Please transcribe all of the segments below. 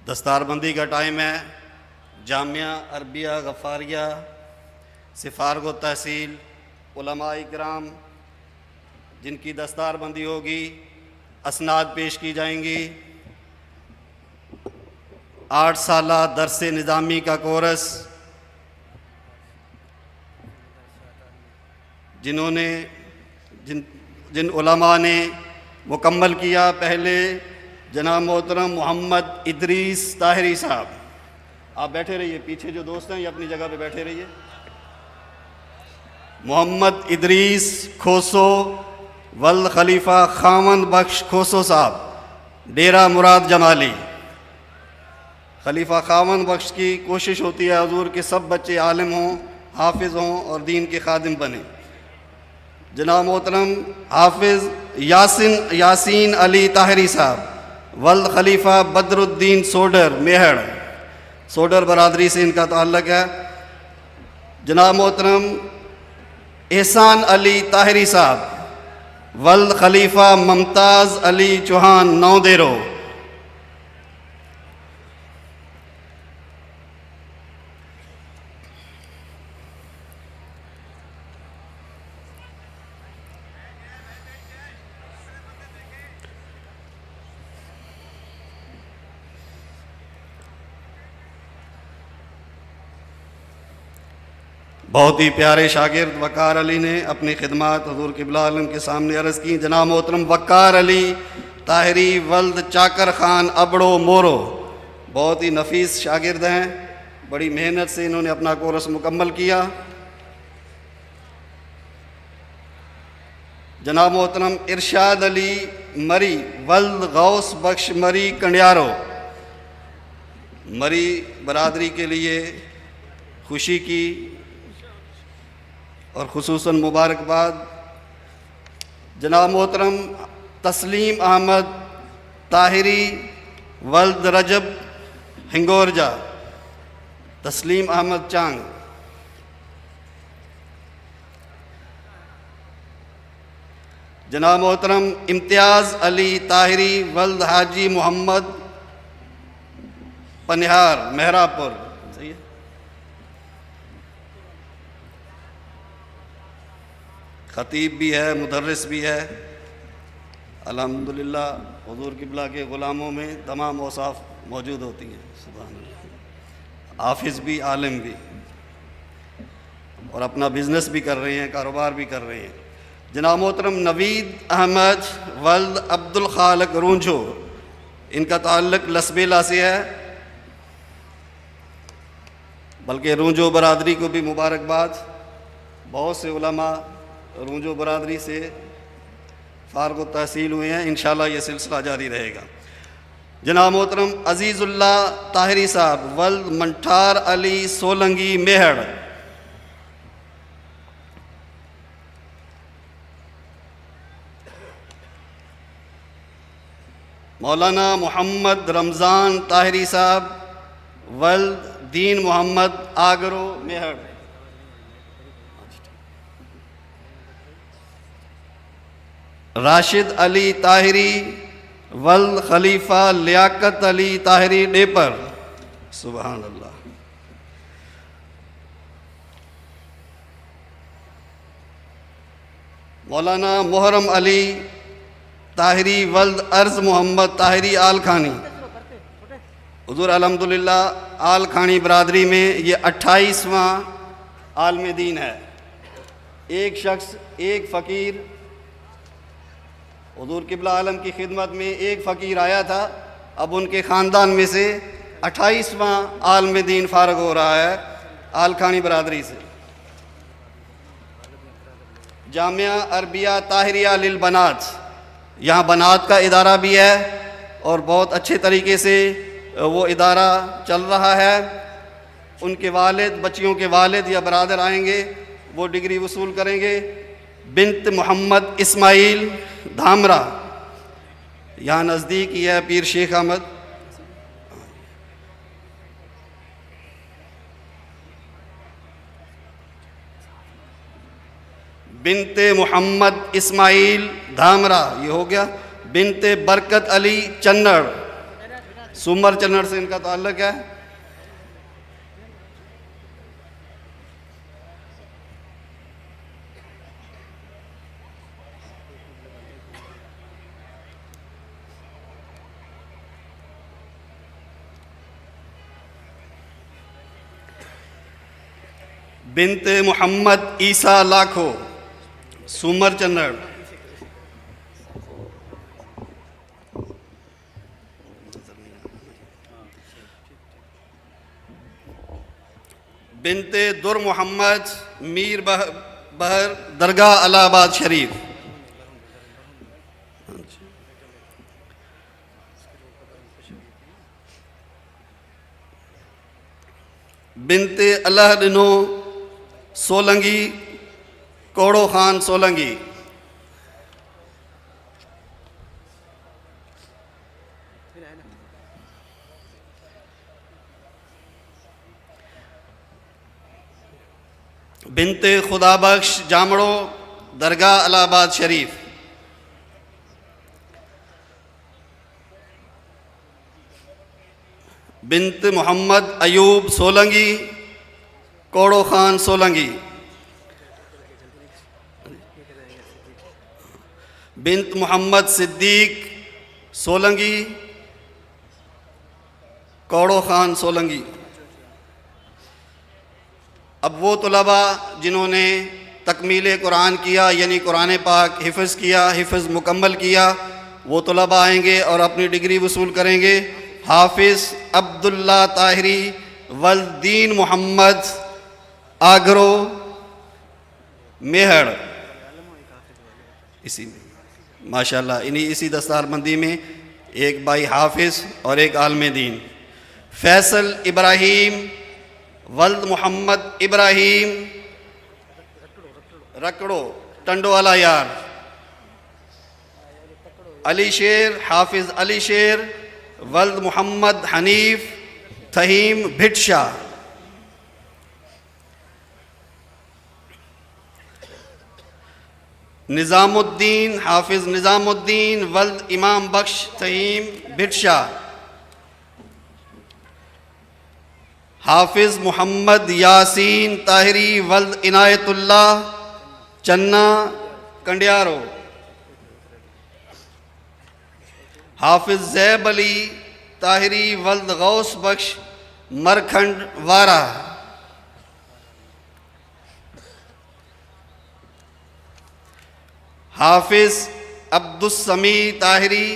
दस्तारबंदी का टाइम है। जामिया अरबिया गफ़ारिया सिफारगो तहसील उलमा इकराम जिनकी दस्तारबंदी होगी, असनाद पेश की जाएंगी। 8 साला दरस निज़ामी का कोर्स जिन उलमा ने मुकम्मल किया, पहले जनाब मोहतरम मोहम्मद इदरीस ताहिरी साहब, आप बैठे रहिए, पीछे जो दोस्त हैं ये अपनी जगह पे बैठे रहिए। मोहम्मद इदरीस खोसो वल्द खलीफा खामन बख्श खोसो साहब, डेरा मुराद जमाली। खलीफा खामन बख्श की कोशिश होती है हुजूर के सब बच्चे आलिम हों, हाफिज़ हों और दीन के खादिम बने। जनाब मोहतरम हाफिज़ यासीन अली ताहिरी साहब, वल्द खलीफा बदरुद्दीन सोडर मेहड़, सोडर बरादरी से इनका ताल्लुक़ है। जनाब मोहतरम एहसान अली ताहिरी साहब, वल्द खलीफा मुमताज़ अली चौहान नौदेरो। बहुत ही प्यारे शागिर्द वक़ार अली ने अपनी खिदमत हुज़ूर क़िबला आलम के सामने अर्ज़ की। जनाब मोहतरम वक़ार अली ताहिरी वल्द चाकर ख़ान अबड़ो मोरो, बहुत ही नफीस शागिर्द हैं, बड़ी मेहनत से इन्होंने अपना कोर्स मुकम्मल किया। जनाब मोहतरम इरशाद अली मरी वल्द गौस बख्श मरी कंडियारो, मरी बरादरी के लिए खुशी की और खुसूसन मुबारकबाद। जनाब मोहतरम तस्लीम अहमद ताहिरी वल्द रजब हिंगोरजा, तस्लीम अहमद चांग। जनाब मोहतरम इम्तियाज़ अली ताहिरी वल्द हाजी मोहम्मद पनिहार मेहरापुर, सही है। ख़तीब भी है, मुदर्रिस भी है। अल्हम्दुलिल्लाह हुज़ूर क़िबला के ग़ुलामों में तमाम औसाफ़ मौजूद होती हैं। सुभान अल्लाह। हाफिज़ भी, आलिम भी, और अपना बिज़नेस भी कर रहे हैं, कारोबार भी कर रहे हैं। जनाब मोहतरम नवीद अहमद वल्द अब्दुल खालिक रूंझो, इनका ताल्लुक़ लसबेला से है, बल्कि रूंझो बरादरी को भी मुबारकबाद। बहुत से उलमा रूंझो बरादरी से फ़ारग़ तहसील हुए हैं, इंशाअल्लाह ये सिलसिला जारी रहेगा। जनाब मोहतरम अज़ीज़ुल्लाह ताहिरी साहब वल्द मंठार अली सोलंगी मेहड़, मौलाना मोहम्मद रमज़ान ताहिरी साहब वल्द दीन मोहम्मद आगरो मेहड़, राशिद अली ताहिरी वल्द खलीफा लियाकत अली ताहिरी डेपर। सुभान अल्लाह। मौलाना मुहर्रम अली ताहिरी वल्द अर्ज़ मोहम्मद ताहिरी आल खानी। हुज़ूर अल्हम्दुलिल्लाह आल खानी बरादरी में ये 28वां आलम दीन है। एक शख्स, एक फ़कीर, हुज़ूर क़िबला आलम की खिदमत में एक फ़कीर आया था, अब उनके ख़ानदान में से 28वां आलम दीन फ़ारग हो रहा है आल खानी बरादरी से। जामिया अरबिया ताहिरिया लिल बनात, यहाँ बनात का इदारा भी है और बहुत अच्छे तरीके से वो इदारा चल रहा है। उनके वालिद, बच्चियों के वालिद या बरादर आएंगे, वो डिग्री वसूल करेंगे। बिन्त मोहम्मद इस्माइल धामरा, यहाँ नज़दीक ही है पीर शेख अहमद। बिनते मोहम्मद इस्माइल धामरा, ये हो गया। बिनते बरकत अली चन्नड़, सुमर चन्नड़ से इनका ताल्लुक़ है। बिनते मोहम्मद ईसा लाखो, सुमर चन्नड़। बिनते दुर मोहम्मद मीर बहर, दरगाह इलाहाबाद शरीफ। बिनते अल्लाह दिनो सोलंगी, कोड़ो खान सोलंगी। बिनते खुदाबख्श जामड़ो, दरगाह इलाहाबाद शरीफ। बिनत मोहम्मद अयूब सोलंगी, कोड़ो खान सोलंगी। बिनत मोहम्मद सिद्दीक सोलंगी, कोड़ो खान सोलंगी। अब वो तलबा जिन्होंने तकमील कुरान किया, यानी कुरान पाक हिफ़्ज़ किया, हिफ़्ज़ मुकम्मल किया, वो तलबा आएंगे और अपनी डिग्री वसूल करेंगे। हाफिज़ अब्दुल्ला ताहिरी वल्दीन मोहम्मद आगरो मेहड़, इसी में माशाल्लाह इसी दस्तारबंदी में एक भाई हाफिज़ और एक आलम दीन। फैसल इब्राहीम वल्द मोहम्मद इब्राहीम रकड़ो, टंडोवाला यार। अली शेर, हाफिज़ अली शेर वल्द मोहम्मद हनीफ थहीम भिटशा। निज़ामुद्दीन, हाफिज़ निज़ामुद्दीन वल्द इमाम बख्श थहीम भिटशा। हाफिज़ मोहम्मद यासीन ताहिरी वल्द इनायतुल्लाह चन्ना कंडियारो। हाफिज़ ज़ैब अली ताहिरी वल्द गौस बख्श मरखंड वारा। हाफिज़ अब्दुस्समी ताहिरी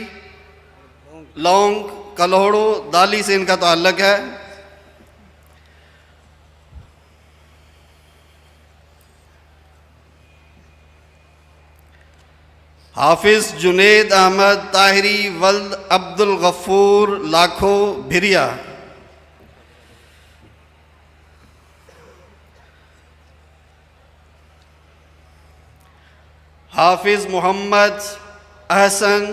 लौंग कलोड़ो, दाली से इनका ताल्लुक़ है। हाफिज़ जुनेद अहमद ताहिरी वल्द अब्दुल गफ़ूर लाखो भिरिया। हाफिज़ मोहम्मद अहसन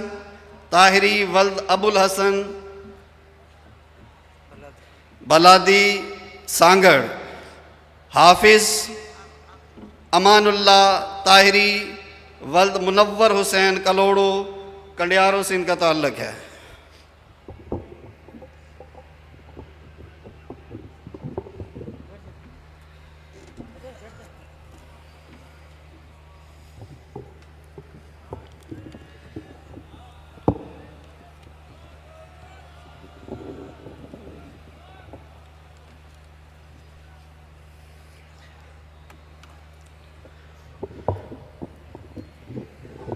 ताहिरी वल्द अबुल हसन बलादी सांगड़। हाफिज़ अमानुल्लाह ताहिरी वल्द मुनव्वर हुसैन कलोड़ो कंडियारों से इनका ताल्लुक़ है।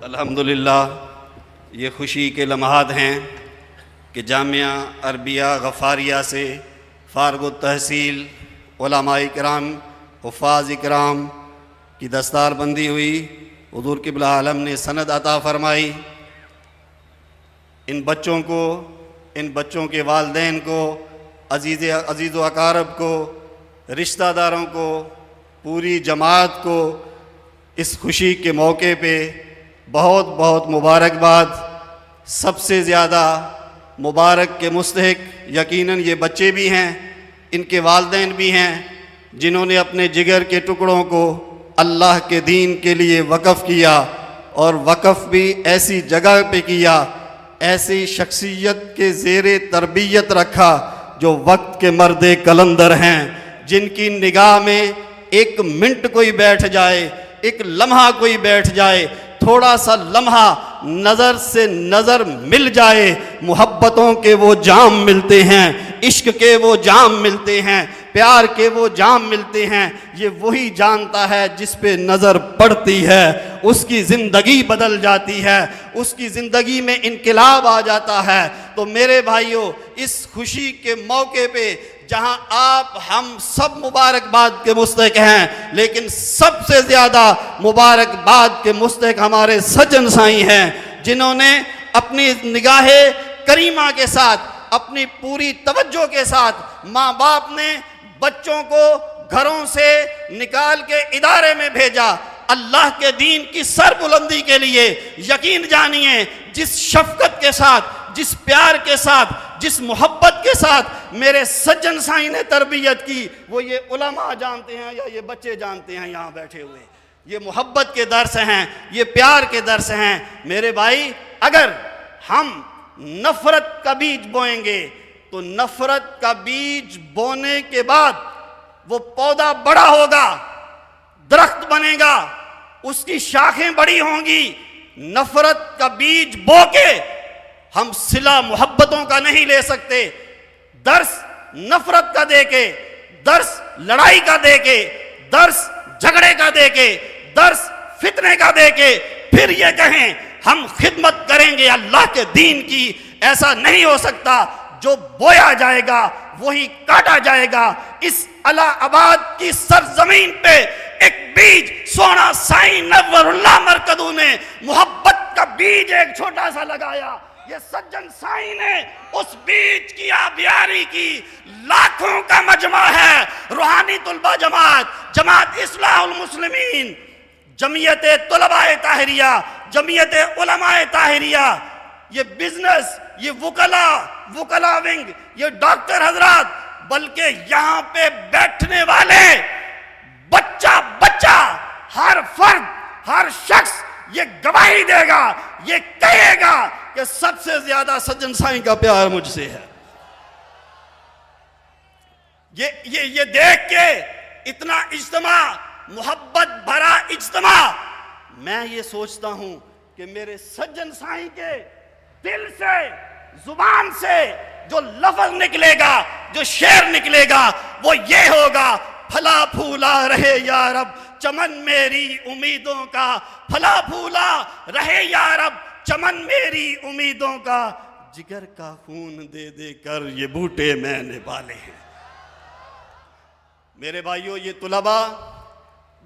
अल्हम्दुलिल्लाह ये ख़ुशी के लम्हात हैं कि जामिया अरबिया गफ़ारिया से फ़ारग़ तहसील उलमाए किराम हुफ़ाज़ इकराम की दस्तारबंदी हुई। हुज़ूर क़िबला आलम ने सनद अता फ़रमाई। इन बच्चों के वालिदैन को, अज़ीज़ व अकारब को, रिश्तेदारों को, पूरी जमात को इस खुशी के मौके पे बहुत बहुत मुबारकबाद। सबसे ज़्यादा मुबारक के मुस्तहिक यकीनन ये बच्चे भी हैं, इनके वालिदैन भी हैं, जिन्होंने अपने जिगर के टुकड़ों को अल्लाह के दीन के लिए वक़फ़ किया, और वक़फ़ भी ऐसी जगह पे किया ऐसी शख्सियत के ज़ेरे तरबियत रखा जो वक्त के मर्दे कलंदर हैं, जिनकी निगाह में एक मिनट कोई बैठ जाए, एक लम्हा कोई बैठ जाए, थोड़ा सा लम्हा नज़र से नज़र मिल जाए, मोहब्बतों के वो जाम मिलते हैं, इश्क के वो जाम मिलते हैं, प्यार के वो जाम मिलते हैं। ये वही जानता है जिस पे नज़र पड़ती है उसकी ज़िंदगी बदल जाती है, उसकी ज़िंदगी में इनकलाब आ जाता है। तो मेरे भाइयों, इस खुशी के मौके पे जहां आप हम सब मुबारकबाद के मुस्तहिक हैं, लेकिन सबसे ज़्यादा मुबारकबाद के मुस्तहिक हमारे सज्जन साईं हैं, जिन्होंने अपनी निगाह करीमा के साथ, अपनी पूरी तवज्जो के साथ, माँ बाप ने बच्चों को घरों से निकाल के इदारे में भेजा अल्लाह के दीन की सरबुलंदी के लिए। यकीन जानिए, जिस शफकत के साथ, जिस प्यार के साथ, जिस मोहब्बत के साथ मेरे सज्जन साईं ने तरबियत की, वो ये उलमा जानते हैं या ये बच्चे जानते हैं यहाँ बैठे हुए। ये मोहब्बत के दर्स हैं, ये प्यार के दर्स हैं। मेरे भाई, अगर हम नफरत का बीज बोएंगे तो नफरत का बीज बोने के बाद वो पौधा बड़ा होगा, दरख्त बनेगा, उसकी शाखें बड़ी होंगी। नफरत का बीज बो के हम सिला मोहब्बतों का नहीं ले सकते। दर्स नफरत का देके, दर्स लड़ाई का देके, दर्स झगड़े का देके, दर्स फितने का देके फिर ये कहें हम खिदमत करेंगे अल्लाह के दीन की, ऐसा नहीं हो सकता। जो बोया जाएगा वही काटा जाएगा। इस अलाहाबाद की सरजमीन पे एक बीज सोना साईं नव्वरुल्लाह मरकदू ने मोहब्बत का बीज एक छोटा सा लगाया। ये सज्जन साईं ने उस बीज की आबियारी की। लाखों का मजमा है रूहानी तुलबा जमात, जमात इस्लाहुल मुस्लिमीन, जमीयत तुलबाए ताहिरिया, जमीयत उलमाए ताहिरिया, ये बिजनेस, ये वुकला विंग, ये डॉक्टर हजरात, बल्कि यहाँ पे बैठने वाले बच्चा बच्चा, हर फर्द, हर शख्स ये गवाही देगा, ये कहेगा कि सबसे ज्यादा सज्जन साईं का प्यार मुझसे है। ये देख के इतना इज्तिमा, मोहब्बत भरा इज्तिमा, मैं ये सोचता हूं कि मेरे सज्जन साईं के दिल से, जुबान से जो लफ्ज निकलेगा, जो शेर निकलेगा, वो ये होगा, फला फूला रहे या रब चमन मेरी उम्मीदों का, फला फूला रहे या रब चमन मेरी उम्मीदों का, जिगर का खून दे दे कर ये बूटे मैंने पाले हैं। मेरे भाइयों, ये तुलबा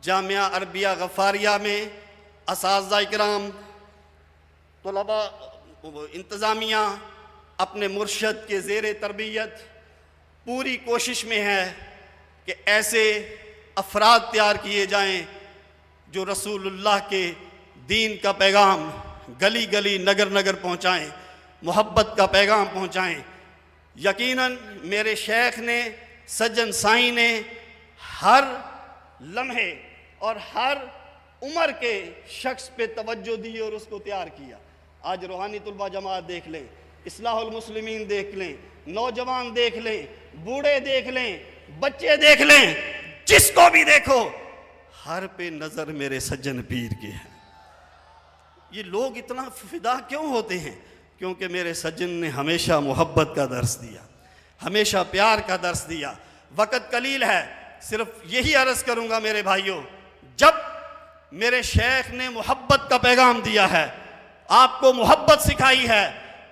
जामिया अरबिया गफारिया में असातिज़ा इकराम, तुलबा, इंतज़ामिया अपने मुर्शद के ज़ेरे तरबियत पूरी कोशिश में है कि ऐसे अफराद तैयार किए जाएं जो रसूलुल्लाह के दीन का पैगाम गली गली नगर नगर पहुँचाएँ, मोहब्बत का पैगाम पहुँचाएँ। यकीनन मेरे शेख ने, सज्जन साईं ने हर लम्हे और हर उम्र के शख्स पे तवज्जो दी और उसको तैयार किया। आज रूहानी तुलबा जमात देख लें, इस्लाहुल मुस्लिमीन देख लें, नौजवान देख लें, बूढ़े देख लें, बच्चे देख लें, जिसको भी देखो हर पे नज़र मेरे सज्जन पीर के है। ये लोग इतना फिदा क्यों होते हैं? क्योंकि मेरे सज्जन ने हमेशा मोहब्बत का दर्स दिया, हमेशा प्यार का दर्स दिया। वक़्त कलील है, सिर्फ यही अर्ज़ करूँगा मेरे भाइयों, जब मेरे शेख ने मोहब्बत का पैगाम दिया है, आपको मोहब्बत सिखाई है,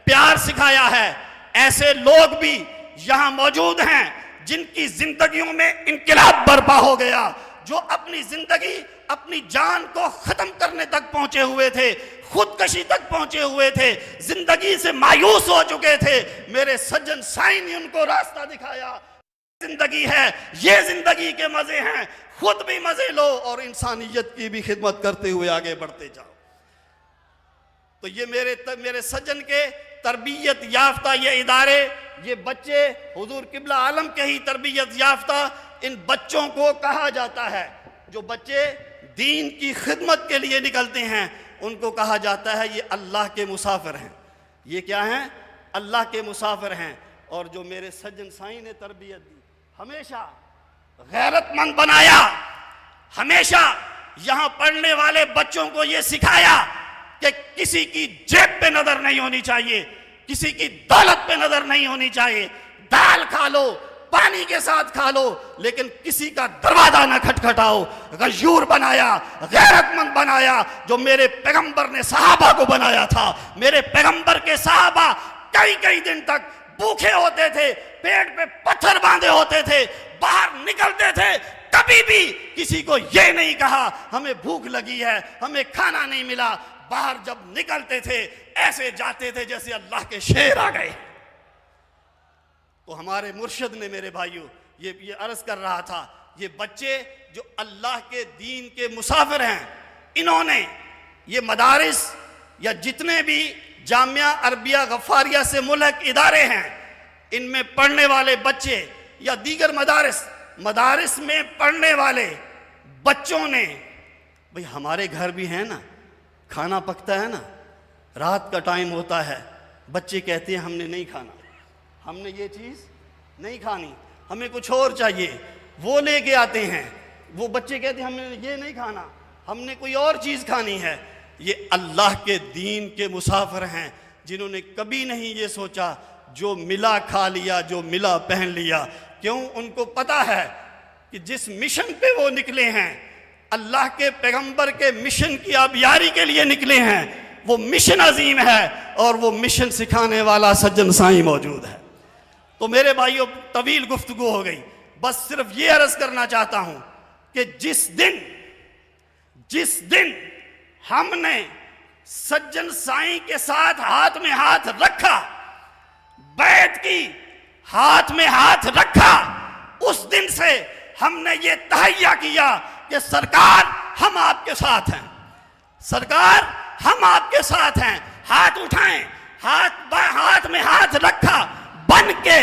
प्यार सिखाया है, ऐसे लोग भी यहाँ मौजूद हैं जिनकी जिंदगियों में इनकलाब बर्पा हो गया, जो अपनी जिंदगी, अपनी जान को खत्म करने तक पहुंचे हुए थे, खुदकशी तक पहुंचे हुए थे, जिंदगी से मायूस हो चुके थे। मेरे सज्जन साईं ने उनको रास्ता दिखाया। जिंदगी है, ये जिंदगी के मजे हैं, खुद भी मजे लो और इंसानियत की भी खिदमत करते हुए आगे बढ़ते जाओ। तो ये मेरे सज्जन के तरबियत याफ्ता ये इदारे, ये बच्चे हुजूर किबला आलम के ही तरबियत याफ्ता इन बच्चों को कहा जाता है। जो बच्चे दीन की खिदमत के लिए निकलते हैं उनको कहा जाता है ये अल्लाह के मुसाफिर हैं, ये क्या हैं? अल्लाह के मुसाफिर हैं। और जो मेरे सज्जन साईं ने तरबियत दी, हमेशा गैरतमंद बनाया, हमेशा यहाँ पढ़ने वाले बच्चों को ये सिखाया कि किसी की जेब पे नजर नहीं होनी चाहिए, किसी की दौलत पे नजर नहीं होनी चाहिए। दाल खा लो, पानी के साथ खा लो, लेकिन किसी का दरवाजा ना खटखटाओ। गयूर बनाया, गैरतमंद बनाया, जो मेरे पैगंबर ने सहाबा को बनाया था। मेरे पैगंबर के सहाबा कई कई दिन तक भूखे होते थे, पेट पे पत्थर बांधे होते थे, बाहर निकलते थे, कभी भी किसी को यह नहीं कहा हमें भूख लगी है, हमें खाना नहीं मिला। बाहर जब निकलते थे ऐसे जाते थे जैसे अल्लाह के शेर आ गए। तो हमारे मुर्शिद ने, मेरे भाइयों, ये अर्ज कर रहा था, ये बच्चे जो अल्लाह के दीन के मुसाफिर हैं, इन्होंने ये मदारिस या जितने भी जामिया अरबिया गफ्फारिया से मुल्क इदारे हैं, इनमें पढ़ने वाले बच्चे या दीगर मदारिस में पढ़ने वाले बच्चों ने, भाई हमारे घर भी है ना, खाना पकता है ना, रात का टाइम होता है, बच्चे कहते हैं हमने नहीं खाना, हमने ये चीज़ नहीं खानी, हमें कुछ और चाहिए। वो लेके आते हैं, वो बच्चे कहते हैं हमने ये नहीं खाना, हमने कोई और चीज़ खानी है। ये अल्लाह के दीन के मुसाफिर हैं, जिन्होंने कभी नहीं ये सोचा जो मिला खा लिया, जो मिला पहन लिया। क्यों? उनको पता है कि जिस मिशन पे वो निकले हैं, अल्लाह के पैगंबर के मिशन की आबियारी के लिए निकले हैं, वो मिशन अजीम है और वो मिशन सिखाने वाला सज्जन साईं मौजूद है। तो मेरे भाइयों, तवील गुफ्तगू हो गई, बस सिर्फ ये अर्ज करना चाहता हूं कि जिस दिन हमने सज्जन साईं के साथ हाथ में हाथ रखा, बैत की, हाथ में हाथ रखा, उस दिन से हमने ये तहैया किया कि सरकार हम आपके साथ हैं, सरकार हम आपके साथ हैं। हाथ उठाएं, हाथ में हाथ रखा, बन के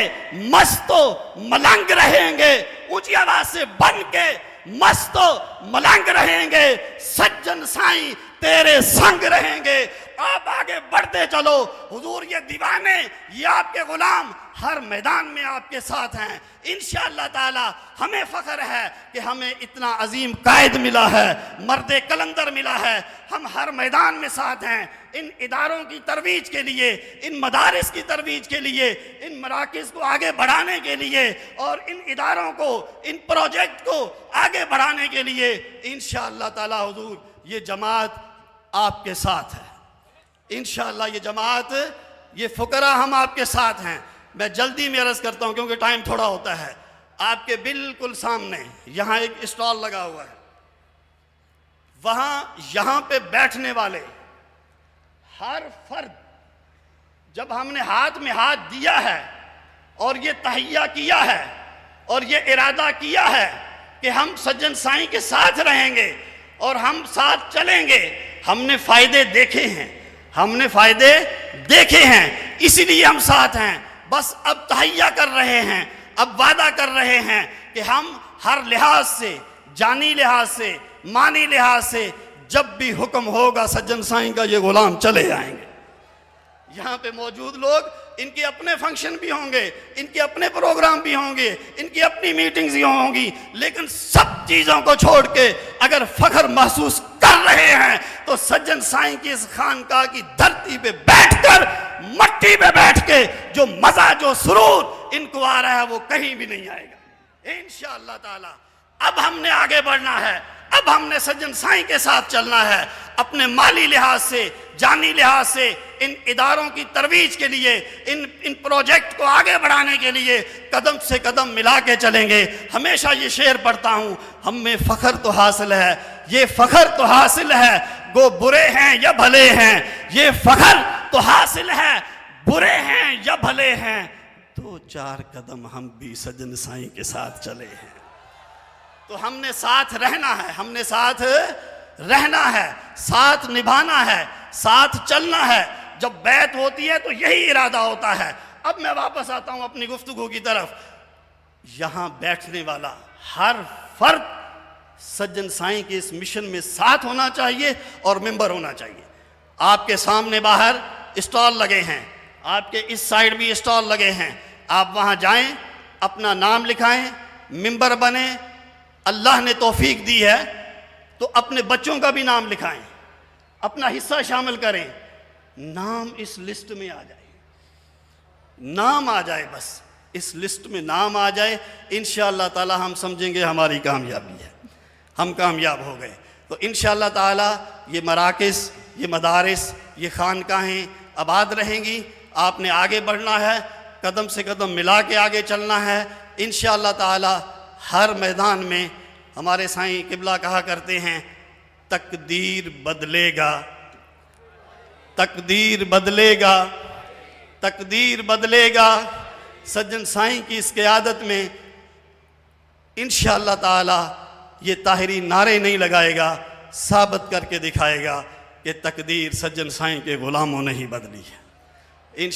मस्तो मलंग रहेंगे, ऊंची आवाज से बन के मस्तो मलंग रहेंगे, सज्जन साईं तेरे संग रहेंगे। आप आगे बढ़ते चलो, हुजूर ये दीवाने, ये आपके गुलाम हर मैदान में आपके साथ हैं। इंशाअल्लाह ताला हमें फख्र है कि हमें इतना अजीम कायद मिला है, मर्दे कलंदर मिला है। हम हर मैदान में साथ हैं। इन इदारों की तरवीज के लिए, इन मदारिस की तरवीज के लिए, इन मराकिज़ को आगे बढ़ाने के लिए और इन इदारों को, इन प्रोजेक्ट को आगे बढ़ाने के लिए इंशाअल्लाह ताला हुजूर ये जमात आपके साथ है। इंशाअल्लाह ये जमात, ये फुकरा हम आपके साथ हैं। मैं जल्दी में अर्ज करता हूं क्योंकि टाइम थोड़ा होता है। आपके बिल्कुल सामने यहां एक स्टॉल लगा हुआ है, यहां पे बैठने वाले हर फर्द, जब हमने हाथ में हाथ दिया है और ये तहैया किया है और ये इरादा किया है कि हम सज्जन साईं के साथ रहेंगे और हम साथ चलेंगे, हमने फायदे देखे हैं, हमने फायदे देखे हैं, इसीलिए हम साथ हैं। बस अब तहैया कर रहे हैं, अब वादा कर रहे हैं कि हम हर लिहाज से, जानी लिहाज से, मानी लिहाज से, जब भी हुक्म होगा सज्जन साईं का ये गुलाम चले आएंगे। यहाँ पे मौजूद लोग, इनके अपने फंक्शन भी होंगे, इनके अपने प्रोग्राम भी होंगे, इनकी अपनी मीटिंग्स भी होंगी, लेकिन सब चीज़ों को छोड़ के अगर फख्र महसूस कर रहे हैं तो सज्जन साईं की इस खानकाह की धरती पे बैठकर, मट्टी पे बैठ के जो मजा, जो सुरूर इनको आ रहा है वो कहीं भी नहीं आएगा इंशाअल्लाह ताला। अब हमने आगे बढ़ना है, अब हमने सज्जन साईं के साथ चलना है। अपने माली लिहाज से, जानी लिहाज से इन इदारों की तरवीज के लिए, इन प्रोजेक्ट को आगे बढ़ाने के लिए कदम से कदम मिला के चलेंगे। हमेशा ये शेर पढ़ता हूँ, हम में फ़ख्र तो हासिल है, ये फ़ख्र तो हासिल है, गो बुरे हैं या भले हैं, ये फ़ख्र तो हासिल है, बुरे हैं या भले हैं, 2-4 कदम हम भी सज्जन साईं के साथ चले हैं। तो हमने साथ रहना है, हमने साथ रहना है, साथ निभाना है, साथ चलना है। जब बैत होती है तो यही इरादा होता है। अब मैं वापस आता हूं अपनी गुफ्तगू की तरफ। यहां बैठने वाला हर फर्द सज्जन साईं के इस मिशन में साथ होना चाहिए और मेंबर होना चाहिए। आपके सामने बाहर स्टॉल लगे हैं, आपके इस साइड भी स्टॉल लगे हैं, आप वहाँ जाएं, अपना नाम लिखाएं, मेंबर बने। अल्लाह ने तौफीक दी है तो अपने बच्चों का भी नाम लिखाएं, अपना हिस्सा शामिल करें, नाम इस लिस्ट में आ जाए, नाम आ जाए, बस इस लिस्ट में नाम आ जाए, इंशाअल्लाह ताला हम समझेंगे हमारी कामयाबी है, हम कामयाब हो गए। तो इंशाअल्लाह ताला ये मराकिज़, ये मदारिस, ये खानकाहें आबाद रहेंगी। आपने आगे बढ़ना है, कदम से कदम मिला के आगे चलना है। इंशाअल्लाह ताला हर मैदान में हमारे साईं किबला कहा करते हैं, तकदीर बदलेगा, तकदीर बदलेगा, तकदीर बदलेगा। सज्जन साईं की इस क़यादत में इंशाअल्लाह ताला ये ताहिरी नारे नहीं लगाएगा, साबित करके दिखाएगा कि तकदीर सज्जन साईं के ग़ुलामों ने ही बदली है।